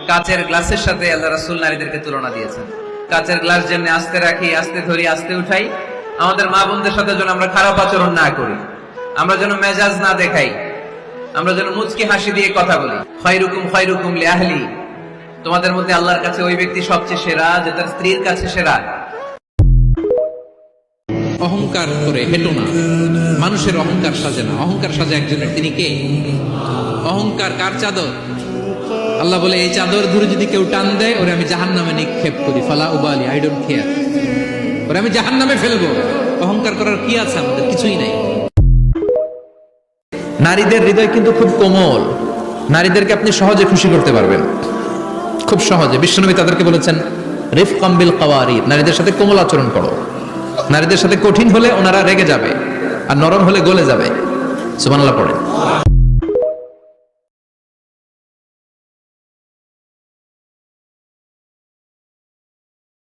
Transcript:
কাচের গ্লাসের সাথে আল্লাহ রাসূল নারীদেরকে তুলনা দিয়েছেন। কাচের গ্লাস যেমনি আস্তে রাখি, আস্তে ধরি, আস্তে উঠাই, আমাদের মা বোনদের সাথে যেন আমরা খারাপ আচরণ না করি, আমরা যেন মেজাজ না দেখাই, আমরা যেন মুচকি হাসি দিয়ে কথা বলি। খায়রুকুম খায়রুকুম লিআহলি, তোমাদের মধ্যে আল্লাহর কাছে ওই ব্যক্তি সবচেয়ে সেরা যে তার স্ত্রীর কাছে সেরা। অহংকার করে হেঁটো না, মানুষের অহংকার সাজে না, অহংকার সাজে একজনের। তিনি কে? অহংকার কার চাদর? আল্লাহ বলে এই চাদর ধরে যদি কেউ টান দেয় ওরে আমি জাহান্নামে নিক্ষেপ করি, ফালা উবালি, আই ডোন্ট কেয়ার, ওরে আমি জাহান্নামে ফেলবো। অহংকার করার কি আছে আমাদের? কিছুই নাই। নারীদের হৃদয় কিন্তু খুব কোমল, নারীদেরকে আপনি সহজে খুশি করতে পারবেন, খুব সহজে। বিশ্বনবী তাদেরকে বলেছেন রিফকাম বিল কাওয়ারিদ, নারীদের সাথে কোমল আচরণ করো। নারীদের সাথে কঠিন হলে ওনারা রেগে যাবে, আর নরম হলে গলে যাবে। সুবহানাল্লাহ পড়ে।